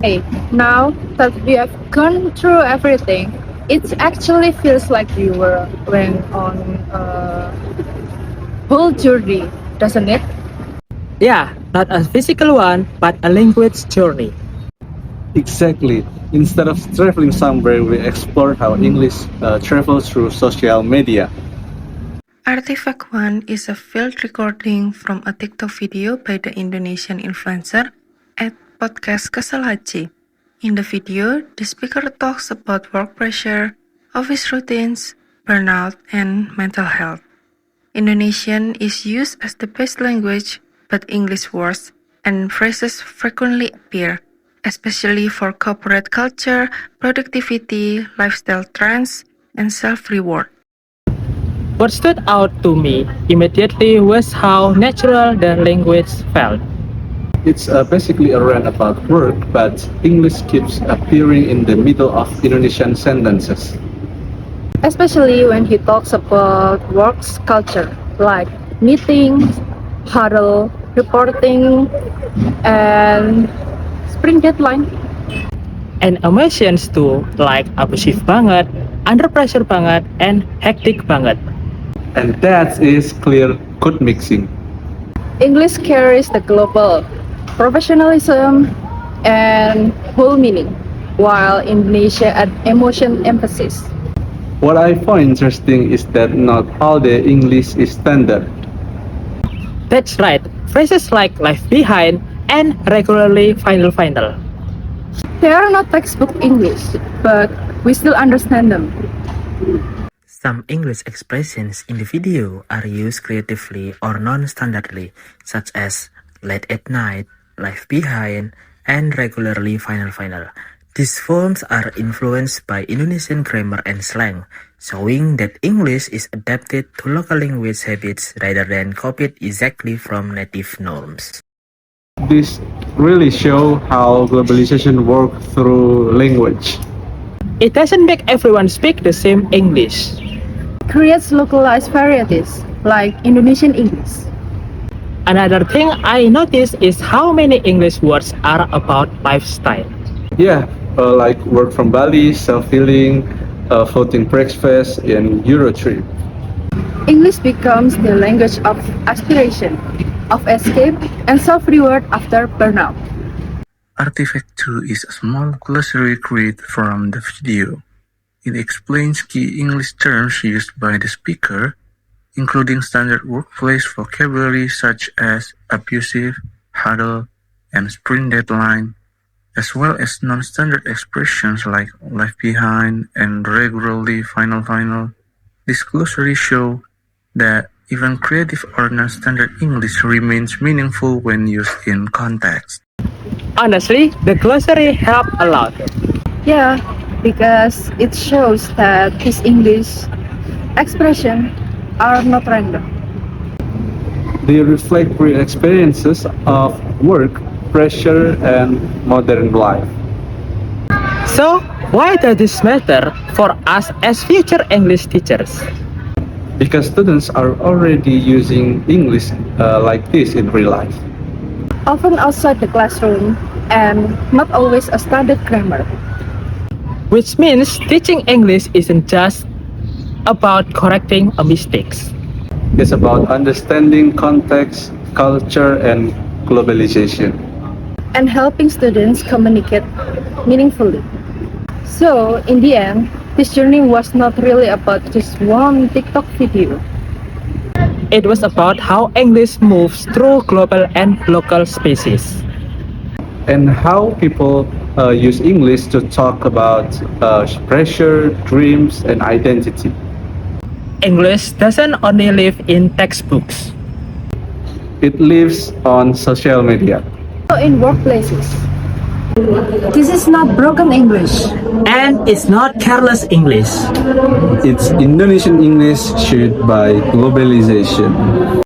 Hey, now that we have gone through everything, it actually feels like we went on a whole journey, doesn't it? Yeah, not a physical one, but a language journey. Exactly. Instead of traveling somewhere, we explore how English travels through social media. Artifact 1 is a field recording from a TikTok video by the Indonesian influencer at Podcast Kesel Haji. In the video, the speaker talks about work pressure, office routines, burnout, and mental health. Indonesian is used as the base language, but English words and phrases frequently appear, especially for corporate culture, productivity, lifestyle trends, and self-reward. What stood out to me immediately was how natural the language felt. It's basically a rant about work, but English keeps appearing in the middle of Indonesian sentences. Especially when he talks about works culture, like meetings, huddle, reporting, and sprint deadline. And emotions too, like abusive banget, under pressure banget, and hectic banget. And that is clear code mixing. English carries the global professionalism and whole meaning, while Indonesia add emotion emphasis. What I find interesting is that not all the English is standard. That's right, phrases like life behind and regularly final. They are not textbook English, but we still understand them. Some English expressions in the video are used creatively or non-standardly, such as late at night, life behind, and regularly final. These forms are influenced by Indonesian grammar and slang, showing that English is adapted to local language habits rather than copied exactly from native norms. This really show how globalization works through language. It doesn't make everyone speak the same English. Creates localized varieties, like Indonesian English. Another thing I noticed is how many English words are about lifestyle. Yeah, like work from Bali, self-healing, floating breakfast, and Eurotrip. English becomes the language of aspiration, of escape, and self-reward after burnout. Artifact 2 is a small glossary created from the video. It explains key English terms used by the speaker, including standard workplace vocabulary such as abusive, huddle, and sprint deadline, as well as non-standard expressions like life behind and regularly final. This glossary shows that even creative or non-standard English remains meaningful when used in context. Honestly, the glossary helped a lot. Yeah, because it shows that his English expression are not random. They reflect real experiences of work, pressure, and modern life. So, why does this matter for us as future English teachers? Because students are already using English like this in real life. Often outside the classroom and not always a standard grammar. Which means teaching English isn't just about correcting a mistakes. It's about understanding context, culture, and globalization. And helping students communicate meaningfully. So, in the end, this journey was not really about just one TikTok video. It was about how English moves through global and local spaces. And how people use English to talk about pressure, dreams, and identity. English doesn't only live in textbooks. It lives on social media. So in workplaces. This is not broken English. And it's not careless English. It's Indonesian English shaped by globalization.